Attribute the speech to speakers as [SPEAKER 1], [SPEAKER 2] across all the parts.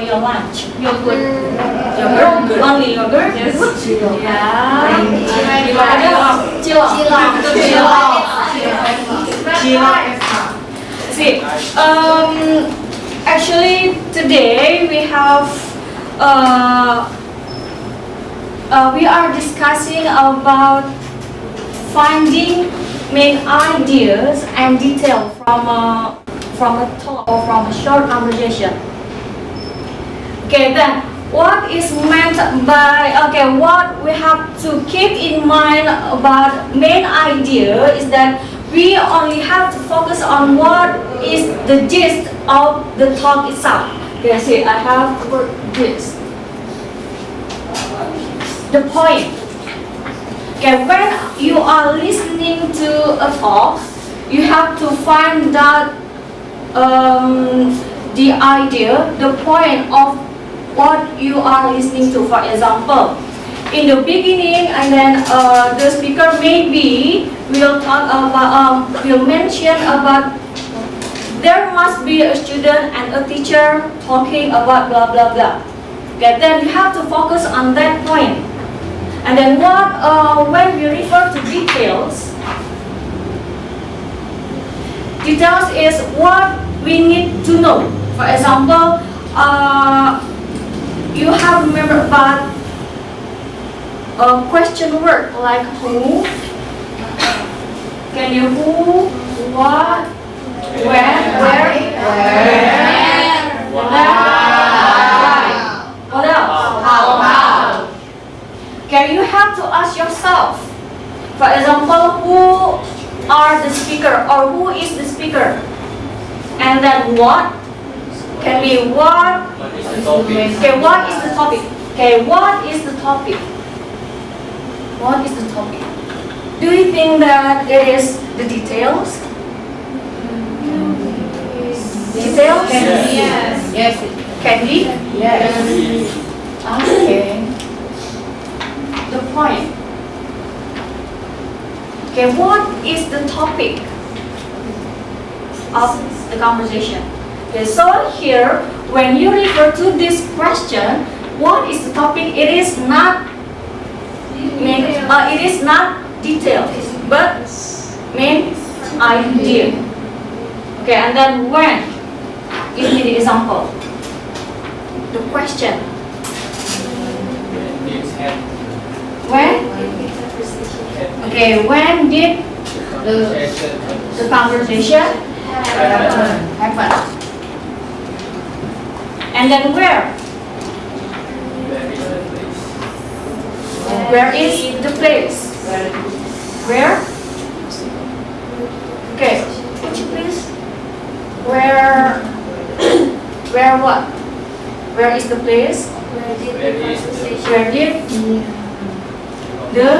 [SPEAKER 1] your lunch? Yogurt. Yogurt? Only yogurt? Yes. Yeah. See, actually today we are discussing about finding main ideas and detail from a talk or from a short conversation. Okay, then what is meant by, what we have to keep in mind about main idea is that we only have to focus on what is the gist of the talk itself. Okay, see, I have the word gist. The point. Okay, when you are listening to a talk, you have to find out the idea, the point of what you are listening to. For example, in the beginning, and then the speaker maybe will talk about, will mention about there must be a student and a teacher talking about blah blah blah. Okay, then you have to focus on that point. And then when we refer to details is what we need to know. For example, you have remember about a question word like who. Can you who, what, when, where, what else? How. Okay, you have to ask yourself, for example, who are the speaker or who is the speaker? And then what? Can be what? Okay, what is the topic? Okay, what is the topic? What is the topic? Do you think that it is the details? Details?
[SPEAKER 2] Yes. Yes.
[SPEAKER 1] Can be?
[SPEAKER 2] Yes.
[SPEAKER 1] Okay. The point. Okay, what is the topic of the conversation? Okay, so here, when you refer to this question, what is the topic? It is not detailed, but main idea. Okay, and then when? Give me the example. The question. When? Okay, when did the conversation happen? And then where? Where is the place? Where? Okay, would you please? Where what? Where is the place? Where did the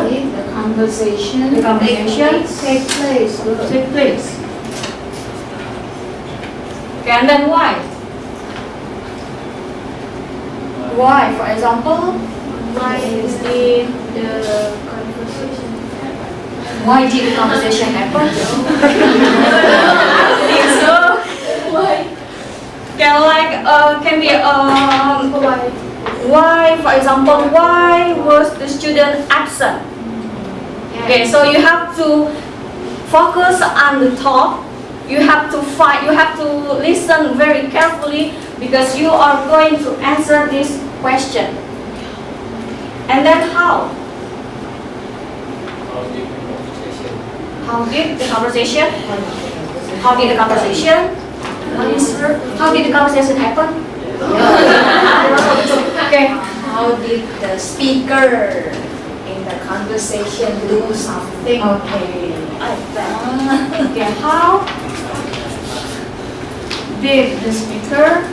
[SPEAKER 1] conversation take place? Okay, and then why? Why? For example,
[SPEAKER 3] Why did the conversation happen?
[SPEAKER 1] why did the conversation happen? So, can be why, for example, why was the student absent? Okay, so you have to focus on the talk. You have to listen very carefully because you are going to answer this question. And then how? How did the conversation? How did the conversation? How did the conversation happen? Okay.
[SPEAKER 2] How did the speaker in the conversation do something?
[SPEAKER 1] Okay. Okay. How did the speaker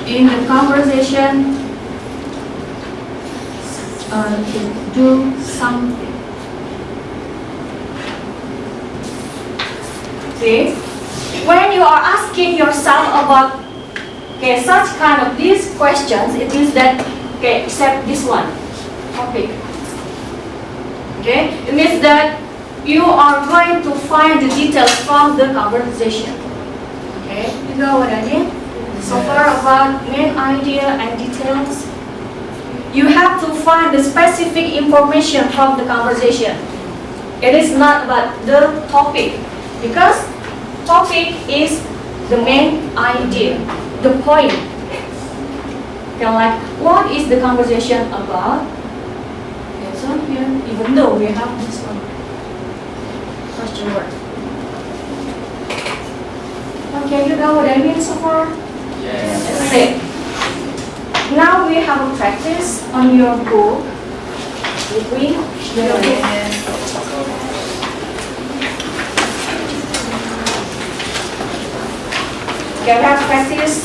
[SPEAKER 1] in the conversation do something? See, when you are asking yourself about such kind of these questions, it means that except this one topic. It means that you are going to find the details from the conversation. You know what I mean? so far about main idea and details. You have to find the specific information from the conversation. It is not about the topic, because topic is the main idea, the point. Kind of like, what is the conversation about? Okay, so here, even though we have this one, question word. Okay, you know what I mean so far?
[SPEAKER 4] Yes.
[SPEAKER 1] Okay. Now we have a practice on your book. Between your book. Okay, we have practice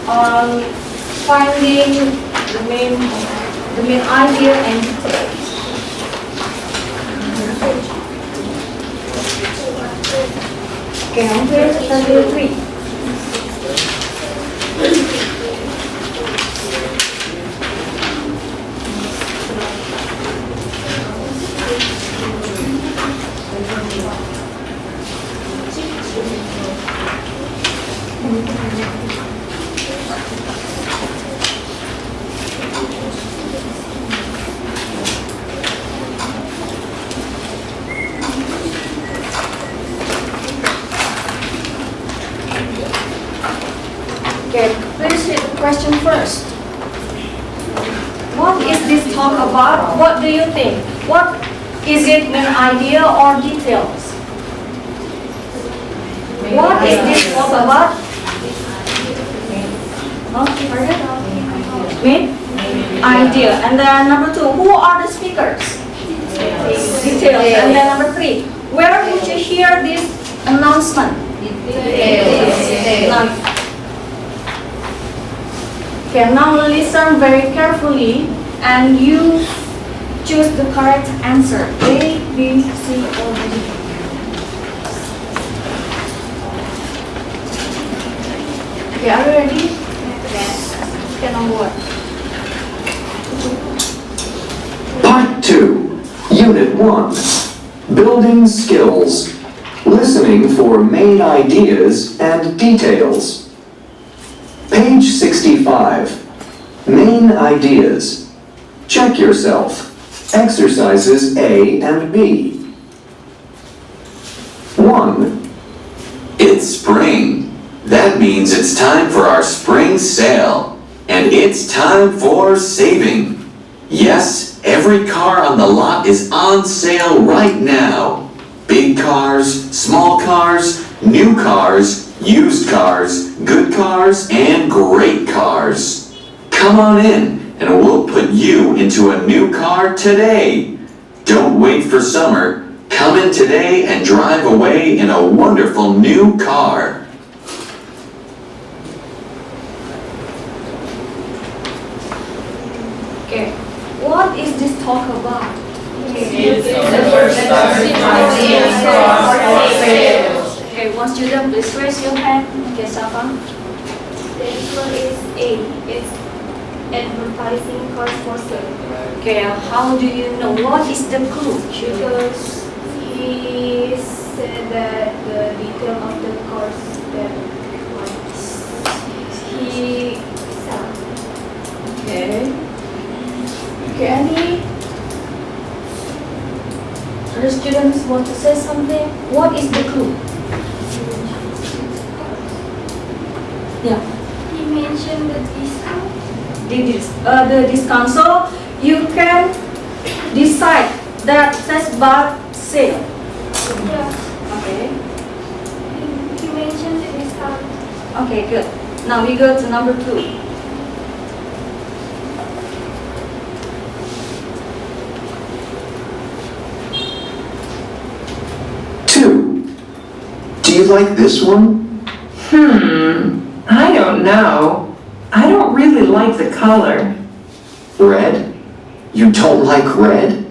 [SPEAKER 1] on finding the main idea and details. Okay, on page 33. Okay, please read the question first. What is this talk about? What do you think? What is it, main idea or details? What is this talk about? Huh? Pardon? Main idea. And then number 2, who are the speakers? Details. And then number 3, where did you hear this announcement? Details. Okay, now listen very carefully and you choose the correct answer. A, B, C, or D. Okay, are you ready? Yes. Okay, number 1.
[SPEAKER 5] Part 2, Unit 1, Building Skills, Listening for Main Ideas and Details. Page 65, Main Ideas. Check yourself. Exercises A and B. 1.
[SPEAKER 4] It's spring. That means it's time for our spring sale. And it's time for saving. Yes, every car on the lot is on sale right now. Big cars, small cars, new cars, used cars, good cars, and great cars. Come on in, and we'll put you into a new car today. Don't wait for summer. Come in today and drive away in a wonderful new car.
[SPEAKER 1] Okay, what is this talk about? Okay, one student, please raise your hand. Okay, Safa.
[SPEAKER 3] The answer is A. It's advertising cars for sale.
[SPEAKER 1] Okay, how do you know? What is the clue?
[SPEAKER 3] Because he said that the detail of the cars that he sells.
[SPEAKER 1] Okay. Okay, any other students want to say something? What is the clue? Yeah.
[SPEAKER 3] He mentioned the discount.
[SPEAKER 1] The discount. So you can decide that says about sale.
[SPEAKER 3] Yeah.
[SPEAKER 1] Okay.
[SPEAKER 3] He mentioned the discount.
[SPEAKER 1] Okay, good. Now we go to number 2.
[SPEAKER 5] Do you like this one?
[SPEAKER 6] I don't know. I don't really like the color.
[SPEAKER 5] Red? You don't like red?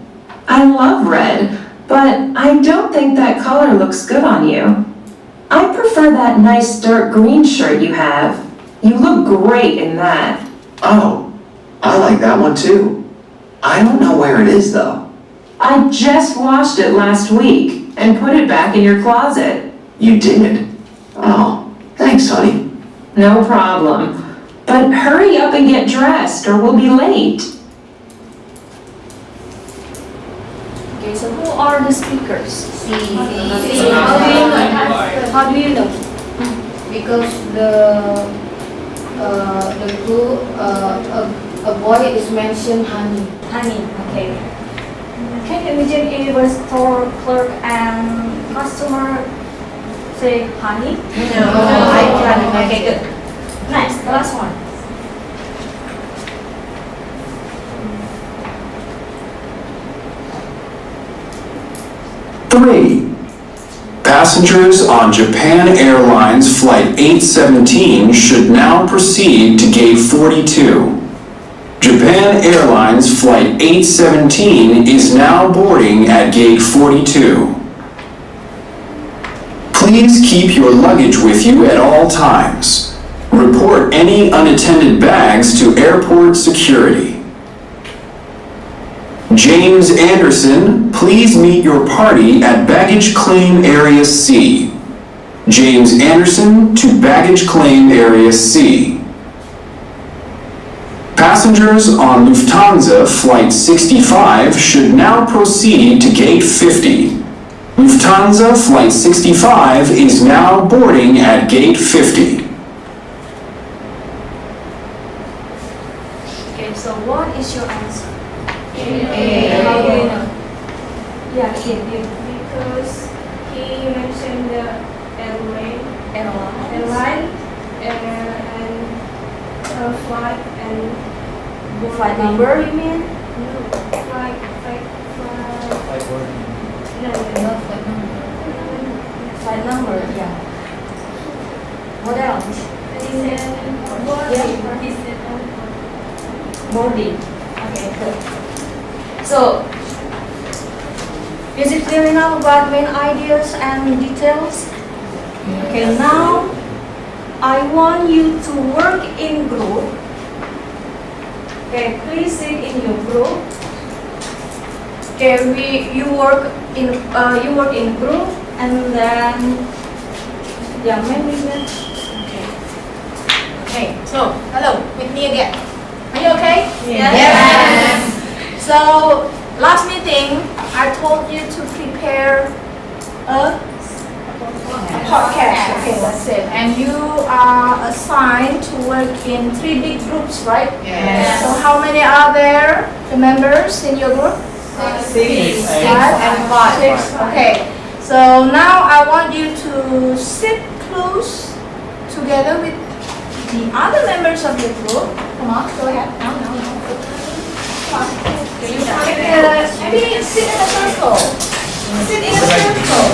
[SPEAKER 6] I love red, but I don't think that color looks good on you. I prefer that nice dark green shirt you have. You look great in that.
[SPEAKER 5] Oh, I like that one too. I don't know where it is though.
[SPEAKER 6] I just washed it last week and put it back in your closet.
[SPEAKER 5] You did? Oh, thanks. Thanks, honey.
[SPEAKER 6] No problem. But hurry up and get dressed or we'll be late.
[SPEAKER 1] Okay, so who are the speakers?
[SPEAKER 2] See.
[SPEAKER 1] How do you know?
[SPEAKER 2] Because the group, a boy is mentioned honey.
[SPEAKER 1] Honey, okay. Can you imagine if a store clerk and customer say honey?
[SPEAKER 2] No, I can imagine.
[SPEAKER 1] Okay, good. Next, the last one.
[SPEAKER 7] Three. Passengers on Japan Airlines Flight 817 should now proceed to Gate 42. Japan Airlines Flight 817 is now boarding at Gate 42. Please keep your luggage with you at all times. Report any unattended bags to airport security. James Anderson, please meet your party at Baggage Claim Area C. James Anderson to Baggage Claim Area C. Passengers on Lufthansa Flight 65 should now proceed to Gate 50. Lufthansa Flight 65 is now boarding at Gate 50.
[SPEAKER 1] Okay, so what is your answer?
[SPEAKER 3] A.
[SPEAKER 1] How do you know? Yeah, you.
[SPEAKER 3] Because he mentioned the airline
[SPEAKER 1] Airline.
[SPEAKER 3] and flight and
[SPEAKER 1] Flight number, you mean?
[SPEAKER 3] no flight. No.
[SPEAKER 1] Flight number, yeah. What else?
[SPEAKER 3] He said boarding. He said
[SPEAKER 1] Boarding. Okay, good. So, is it clear enough about main ideas and details? Okay, now I want you to work in group. Okay, please sit in your group. Okay, you work in group and then maybe.
[SPEAKER 2] Okay, so hello, with me again. Are you okay?
[SPEAKER 1] Yes.
[SPEAKER 2] So last meeting, I told you to prepare a podcast. Okay, that's it. And you are assigned to work in 3 big groups, right?
[SPEAKER 1] Yes.
[SPEAKER 2] So how many are there? The members in your group?
[SPEAKER 1] 6.
[SPEAKER 2] 5 and 5. 6. Okay. So now I want you to sit close together with the other members of your group. Come on, go ahead. No. Come on. Maybe sit in a circle. Sit in a circle.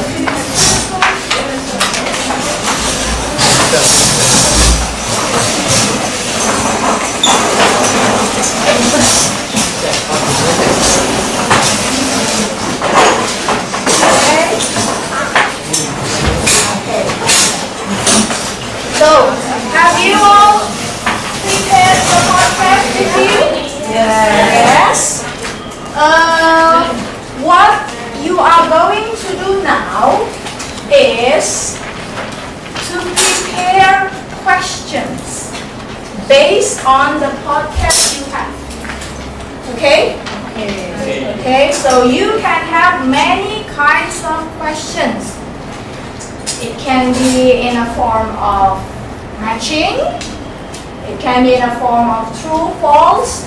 [SPEAKER 2] So, have you all prepared the podcast with you? Yes. What you are going to do now is to prepare questions based on the podcast you have. Okay? Okay, so you can have many kinds of questions. It can be in a form of matching. It can be in a form of true, false.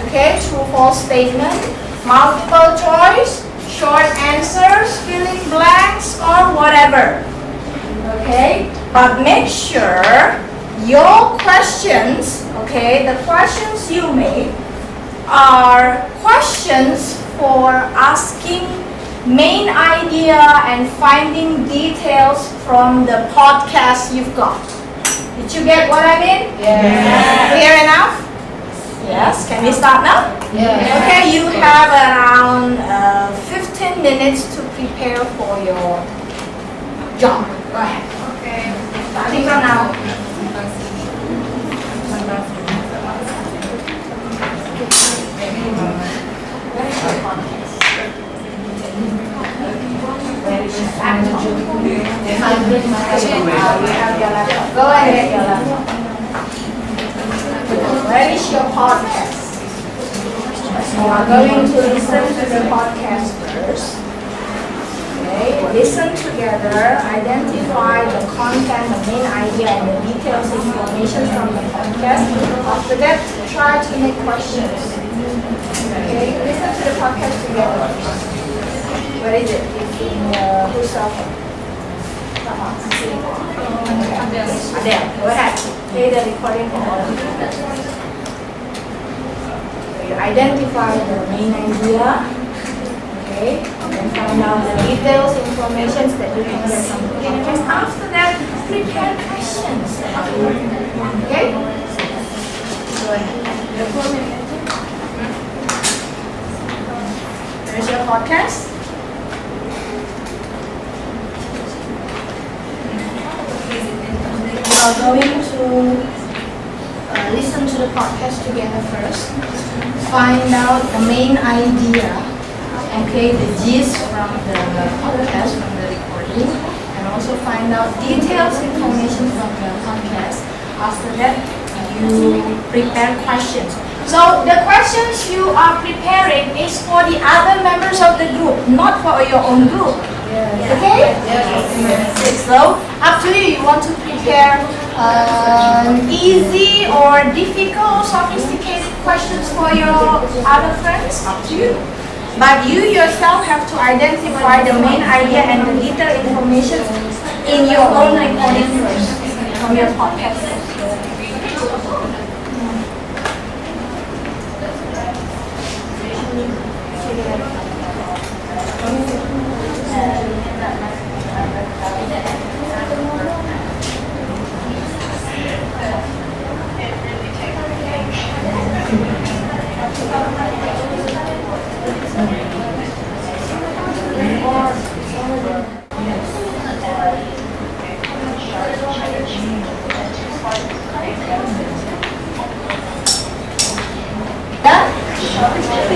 [SPEAKER 2] Okay, true, false statement. Multiple choice, short answers, filling blanks, or whatever. Okay, but make sure your questions, okay, the questions you make are questions for asking main idea and finding details from the podcast you've got. Did you get what I mean?
[SPEAKER 1] Yes.
[SPEAKER 2] Clear enough? Yes. Can we start now?
[SPEAKER 1] Yes.
[SPEAKER 2] Okay, you have around 15 minutes to prepare for your job. Go ahead.
[SPEAKER 3] Okay.
[SPEAKER 2] Starting from now.
[SPEAKER 1] Very
[SPEAKER 2] Go ahead, Yolanda. Where is your podcast? So we're going to listen to the podcast first. Okay, listen together, identify the content, the main idea, and the details, information from the podcast. After that, try to make questions. Okay, listen to the podcast together. Where is it? It's in whose cell phone? Adele, go ahead. Play the recording for all of you. You identify the main idea, okay, and find out the details, information that you can get from the podcast. After that, prepare questions. Okay? Go ahead. There's your podcast. We are going to listen to the podcast together first. Find out the main idea, okay, the gist from the podcast, from the recording, and also find out details, information from the podcast. After that, you prepare questions. So the questions you are preparing is for the other members of the group, not for your own group. Okay? So up to you. You want to prepare easy or difficult, sophisticated questions for your other friends? Up to you. But you yourself have to identify the main idea and the detailed information in your own recording first from your podcast.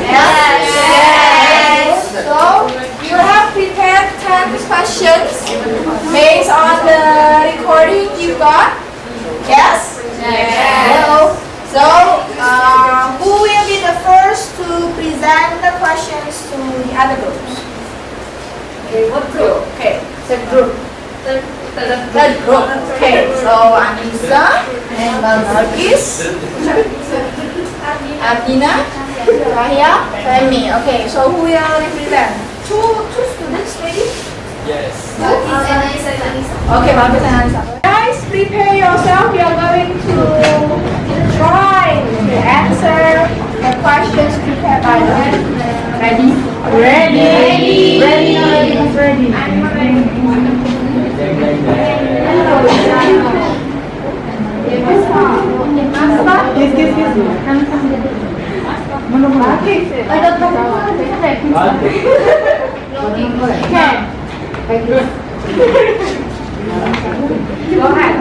[SPEAKER 2] Yes. So you have prepared 10 questions based on the recording you got. Yes. Yes. So who will be the first to present the questions to the other groups? Okay, what group? Okay, third group. Third group. Okay, so Anissa and Balkis, Abdina, Rahya, and me. Okay, so who will represent? Two students maybe?
[SPEAKER 3] Balkis and Anissa.
[SPEAKER 2] Okay, Balkis and Anissa. Guys, prepare yourself. We are going to try to answer the questions prepared by them. Ready? Ready. Ready. I'm ready. Go ahead.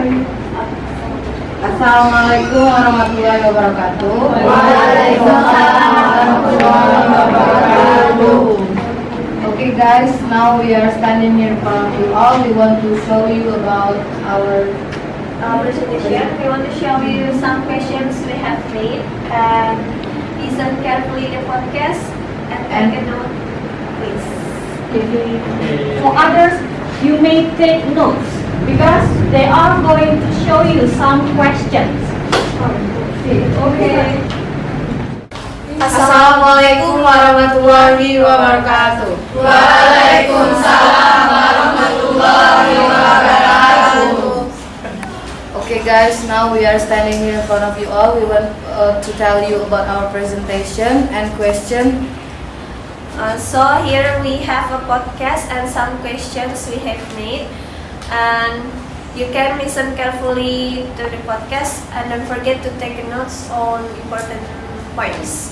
[SPEAKER 8] Assalamualaikum warahmatullahi wabarakatuh.
[SPEAKER 2] Waalaikumsalam warahmatullahi wabarakatuh.
[SPEAKER 8] Okay guys, now we are standing here in front of you all. We want to show you about our
[SPEAKER 3] Presentation. We want to show you some questions we have made and listen carefully the podcast and take a note, please.
[SPEAKER 1] For others, you may take notes because they are going to show you some questions. Okay.
[SPEAKER 8] Assalamualaikum warahmatullahi wabarakatuh.
[SPEAKER 2] Waalaikumsalam warahmatullahi wabarakatuh.
[SPEAKER 8] Okay guys, now we are standing here in front of you all. We want to tell you about our presentation and question.
[SPEAKER 3] So here we have a podcast and some questions we have made, and you can listen carefully to the podcast and don't forget to take notes on important points.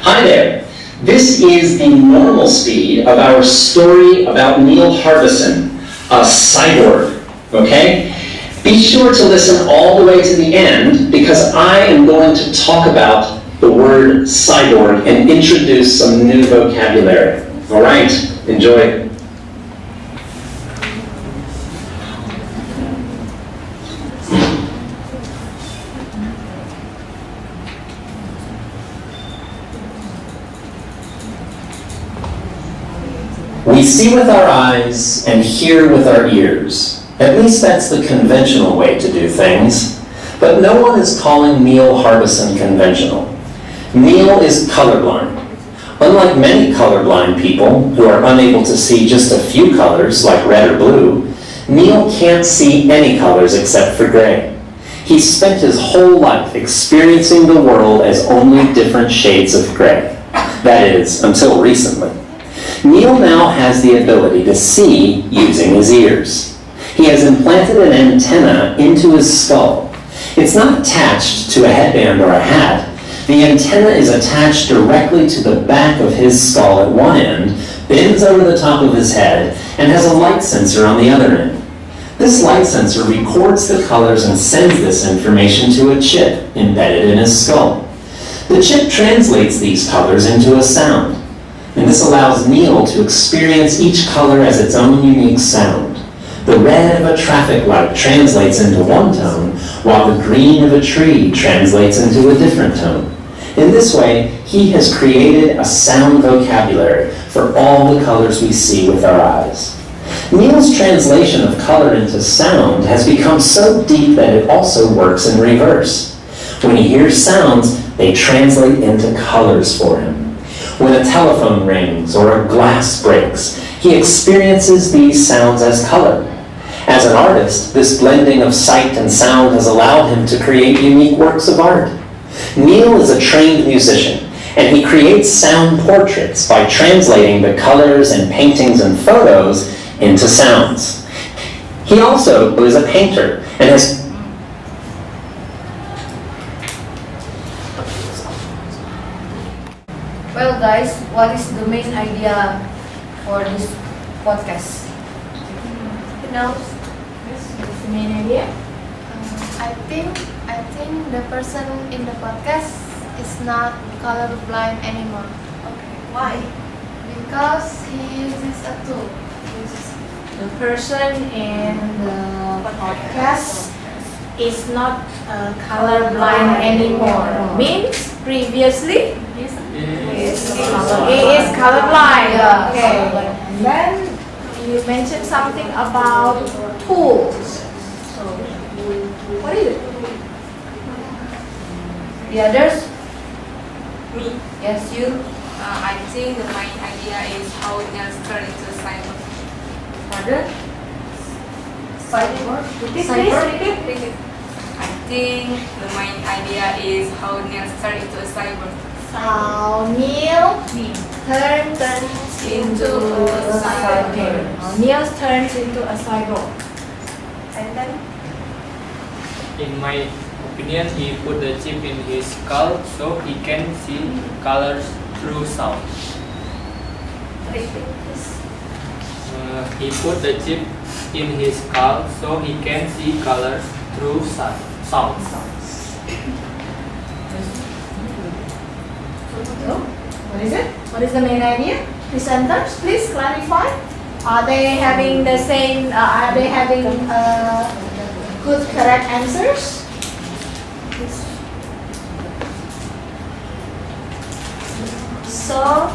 [SPEAKER 9] Hi there. This is the normal speed of our story about Neil Harbison, a cyborg, okay? Be Be sure to listen all the way to the end because I am going to talk about the word cyborg and introduce some new vocabulary. All right, enjoy. We see with our eyes and hear with our ears. At least that's the conventional way to do things. But no one is calling Neil Harbison conventional. Neil is colorblind. Unlike many colorblind people who are unable to see just a few colors, like red or blue, Neil can't see any colors except for gray. He spent his whole life experiencing the world as only different shades of gray. That is, until recently. Neil now has the ability to see using his ears. He has implanted an antenna into his skull. It's not attached to a headband or a hat. The antenna is attached directly to the back of his skull at one end, bends over the top of his head, and has a light sensor on the other end. This light sensor records the colors and sends this information to a chip embedded in his skull. The chip translates these colors into a sound, and this allows Neil to experience each color as its own unique sound. The red of a traffic light translates into one tone, while the green of a tree translates into a different tone. In this way, he has created a sound vocabulary for all the colors we see with our eyes. Neil's translation of color into sound has become so deep that it also works in reverse. When he hears sounds, they translate into colors for him. When a telephone rings or a glass breaks, he experiences these sounds as color. As an artist, this blending of sight and sound has allowed him to create unique works of art. Neil is a trained musician, and he creates sound portraits by translating the colors and paintings and photos into sounds. He also is a painter and has
[SPEAKER 8] Well, guys, what is the main idea for this podcast?
[SPEAKER 3] You know,
[SPEAKER 2] What's the main idea?
[SPEAKER 10] I think the person in the podcast is not colorblind anymore.
[SPEAKER 3] why?
[SPEAKER 10] Because he uses a tool.
[SPEAKER 2] The person in the podcast is not colorblind anymore. Means previously he is colorblind. Okay. And then you mentioned something about tools. So what is it?
[SPEAKER 8] The others?
[SPEAKER 11] Me.
[SPEAKER 8] Yes, you.
[SPEAKER 11] I think the main idea is how nails turn into cyber.
[SPEAKER 8] Other?
[SPEAKER 2] Cyborg. Repeat,
[SPEAKER 8] Cyborg.
[SPEAKER 2] please. Repeat.
[SPEAKER 11] I think the main idea is how nails turn into a cyber.
[SPEAKER 2] How Neil turns into a cyborg. How Neil turns into a cyborg.
[SPEAKER 3] And then,
[SPEAKER 12] In my opinion, he put the chip in his skull so he can see colors through sound.
[SPEAKER 3] repeat this.
[SPEAKER 12] He put the chip in his skull so he can see colors through sound.
[SPEAKER 2] So, what is it? What is the main idea? Presenters, please clarify. Are they having the same? Are they having good, correct answers?
[SPEAKER 3] So,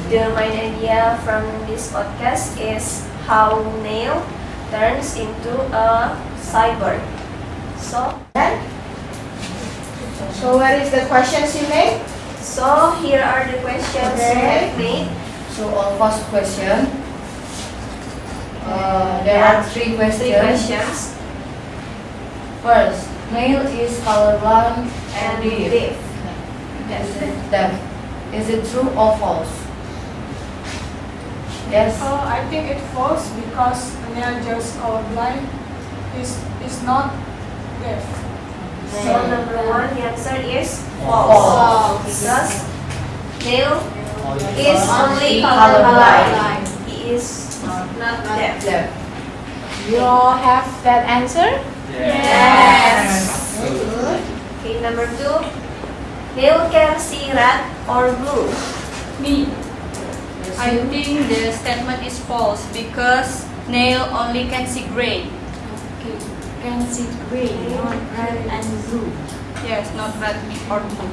[SPEAKER 3] the main idea from this podcast is how Neil turns into a cyborg. So,
[SPEAKER 2] So, what is the questions you made?
[SPEAKER 3] so here are the questions we
[SPEAKER 2] Okay.
[SPEAKER 3] have made.
[SPEAKER 8] So, first question. There are three
[SPEAKER 3] Three
[SPEAKER 8] questions.
[SPEAKER 3] questions
[SPEAKER 8] First, Neil is colorblind
[SPEAKER 3] and
[SPEAKER 8] deaf.
[SPEAKER 3] deaf.
[SPEAKER 8] Deaf. Is it true or false? Yes.
[SPEAKER 11] I think it's false because Neil just colorblind. Is not deaf.
[SPEAKER 3] So number one, the answer is
[SPEAKER 8] False.
[SPEAKER 3] because Neil is only
[SPEAKER 8] Only
[SPEAKER 3] colorblind.
[SPEAKER 8] colorblind.
[SPEAKER 3] He is not deaf.
[SPEAKER 8] Deaf.
[SPEAKER 2] You all have that answer? Yes. Good.
[SPEAKER 3] Okay, number 2. Neil can see red or blue.
[SPEAKER 1] Me. I think the statement is false because Neil only can see gray.
[SPEAKER 10] Okay. Can see gray, not red and blue.
[SPEAKER 1] Yes, not red or blue.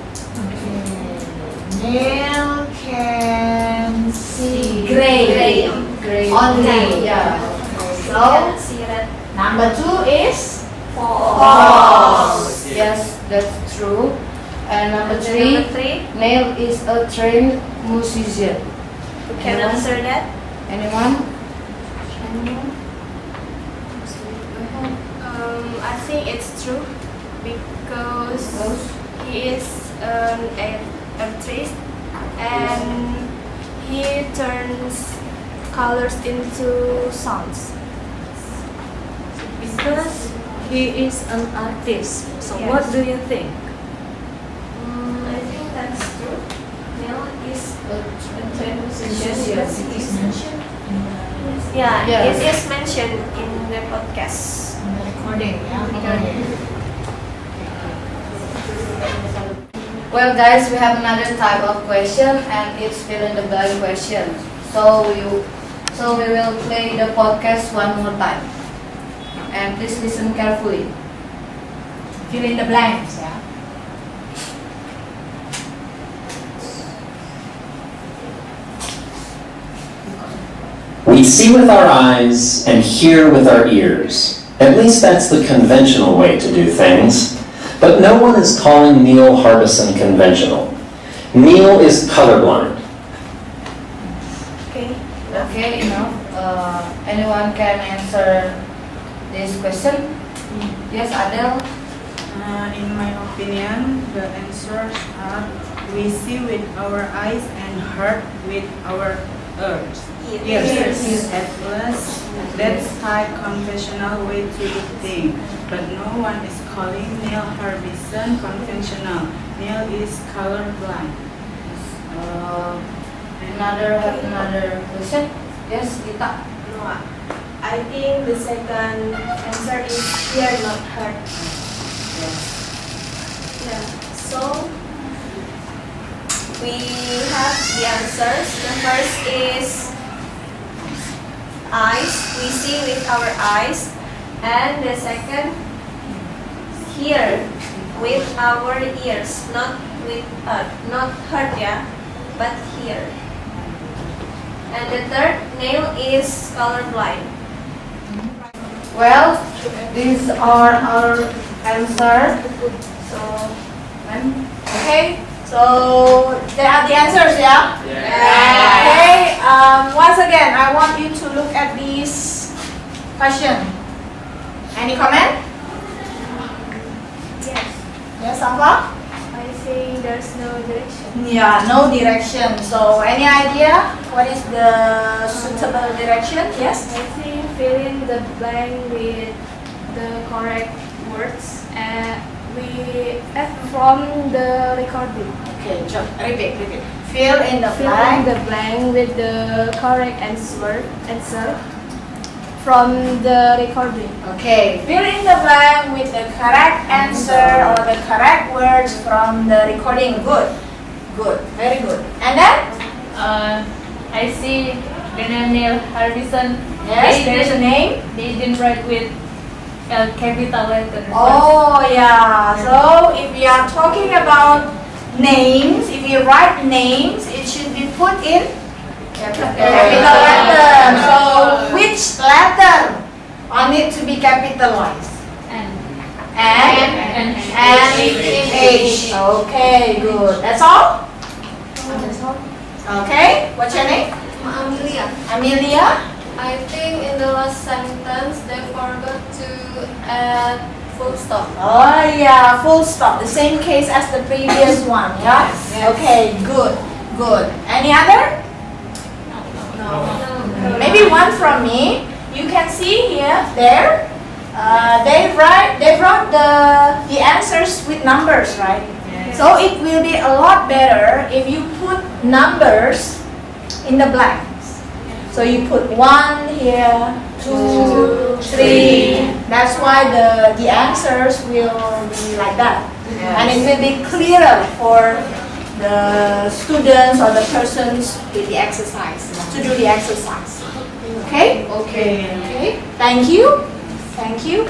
[SPEAKER 2] Neil can see
[SPEAKER 3] Gray.
[SPEAKER 2] Gray.
[SPEAKER 3] Only.
[SPEAKER 2] Yeah.
[SPEAKER 3] So,
[SPEAKER 2] So,
[SPEAKER 3] see red.
[SPEAKER 2] number 2 is
[SPEAKER 3] False.
[SPEAKER 8] Yes, that's true. And number
[SPEAKER 3] And
[SPEAKER 8] three,
[SPEAKER 3] number 3.
[SPEAKER 8] Neil is a trained musician.
[SPEAKER 3] Who can
[SPEAKER 8] Anyone?
[SPEAKER 3] answer that?
[SPEAKER 8] Anyone?
[SPEAKER 10] I think it's true because he is an artist and he turns colors into sounds.
[SPEAKER 1] Because he is an artist. So
[SPEAKER 3] Yes.
[SPEAKER 1] what do you think?
[SPEAKER 3] I think that's true. Neil is a trained musician. Yeah,
[SPEAKER 8] Yes.
[SPEAKER 3] it is mentioned in the podcast.
[SPEAKER 2] recording. Yeah.
[SPEAKER 8] Well, guys, we have another type of question, and it's fill in the blank question. So we will play the podcast one more time, and please listen carefully.
[SPEAKER 2] Fill in the blanks. Yeah.
[SPEAKER 9] We see with our eyes and hear with our ears. At least that's the conventional way to do things. But no one is calling Neil Harbison conventional. Neil is colorblind.
[SPEAKER 3] Okay.
[SPEAKER 8] Okay, enough. Anyone can answer this question? Yes, Adele.
[SPEAKER 13] In my opinion, the answers are we see with our eyes and heard with our ears.
[SPEAKER 3] Ears.
[SPEAKER 13] At least that's a conventional way to do things. But no one is calling Neil Harbison conventional. Neil is colorblind.
[SPEAKER 8] Another question? Yes, Gita.
[SPEAKER 10] No, I think the second answer is hear, not heard.
[SPEAKER 3] Yeah. So we have the answers. The first is eyes. We see with our eyes. And the second, hear with our ears. Not with not heard, yeah, but hear. And the third, Neil is colorblind.
[SPEAKER 8] Well, these are our answer. So, ma'am.
[SPEAKER 2] Okay. So there are the answers. Yeah.
[SPEAKER 12] Yeah.
[SPEAKER 2] Okay. Once again, I want you to look at this question. Any comment?
[SPEAKER 10] Yes.
[SPEAKER 2] Yes, Alpha?
[SPEAKER 10] I think there's no direction.
[SPEAKER 2] Yeah, no direction. So any idea what is the suitable direction? Yes?
[SPEAKER 10] I think fill in the blank with the correct words from the recording.
[SPEAKER 2] Okay, repeat. Fill in the
[SPEAKER 10] Fill in
[SPEAKER 2] blank.
[SPEAKER 10] the blank with the correct answer from the recording.
[SPEAKER 2] Okay, fill in the blank with the correct answer or the correct words from the recording. Good, very good. And then?
[SPEAKER 1] I see the name Neil Harbison.
[SPEAKER 2] Yes, there is a name.
[SPEAKER 1] They didn't write with capital letter.
[SPEAKER 2] Oh yeah, so if we are talking about names, if you write names, it should be put in capital letter. So which letter on it to be capitalized?
[SPEAKER 1] And
[SPEAKER 2] N and H. Okay, good. That's all? Okay, what's your name?
[SPEAKER 10] Amelia.
[SPEAKER 2] Amelia?
[SPEAKER 10] I think in the last sentence they forgot to add full stop.
[SPEAKER 2] Oh yeah, full stop. The same case as the previous one, yeah?
[SPEAKER 10] Yes.
[SPEAKER 2] Okay, good. Any other?
[SPEAKER 10] No.
[SPEAKER 2] Maybe one from me. You can see here, there. They wrote the answers with numbers, right? So it will be a lot better if you put numbers in the blanks. So you put 1 here, 2, 3. That's why the answers will be like that. And it will be clearer for the students or the persons with the exercise, to do the exercise. Okay? Okay. Thank you. Thank you.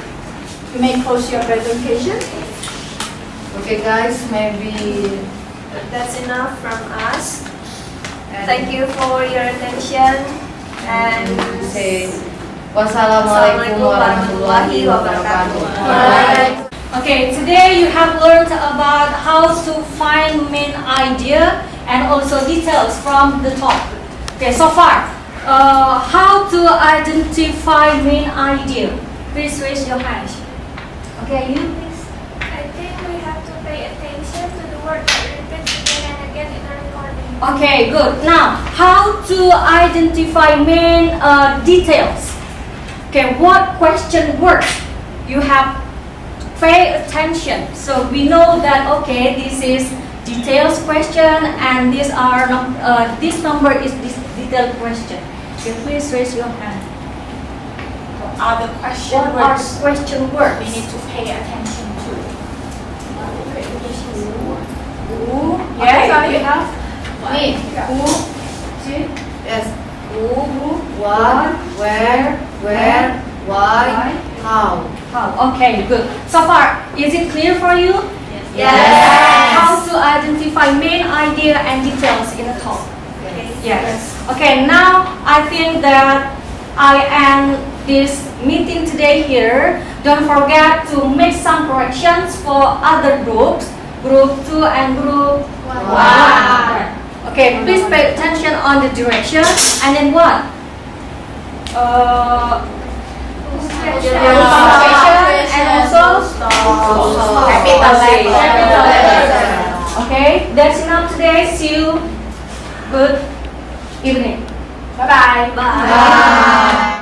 [SPEAKER 2] You may close your presentation.
[SPEAKER 8] Okay guys, maybe
[SPEAKER 3] That's enough from us. Thank you for your attention and
[SPEAKER 8] say wassalamualaikum warahmatullahi wabarakatuh.
[SPEAKER 1] Okay, today you have learned about how to find main idea and also details from the top. Okay, so far, how to identify main idea? Please raise your hand. Okay, you please.
[SPEAKER 3] I think we have to pay attention to the word that repeats again and again in our recording.
[SPEAKER 1] Okay, good. Now, how to identify main details? Okay, what question works? You have pay attention. So we know that okay, this is details question, and these are this number is this detailed question. Okay, please raise your hand.
[SPEAKER 2] Other question
[SPEAKER 1] What are
[SPEAKER 2] words
[SPEAKER 1] question words?
[SPEAKER 2] we need to pay attention to.
[SPEAKER 1] Yes,
[SPEAKER 2] Okay,
[SPEAKER 1] you have.
[SPEAKER 8] Me.
[SPEAKER 1] Who? See?
[SPEAKER 8] Yes. Who, what, where, why, how.
[SPEAKER 1] Okay, good. So far, is it clear for you?
[SPEAKER 3] Yes.
[SPEAKER 1] How to identify main idea and details in a talk? Yes. Okay, now I think that I end this meeting today here. Don't forget to make some corrections for other groups, group 2 and group 1. Okay, please pay attention on the direction and then what? And also capital letter. Okay, that's enough today. See you. Good evening. Bye-bye.
[SPEAKER 3] Bye.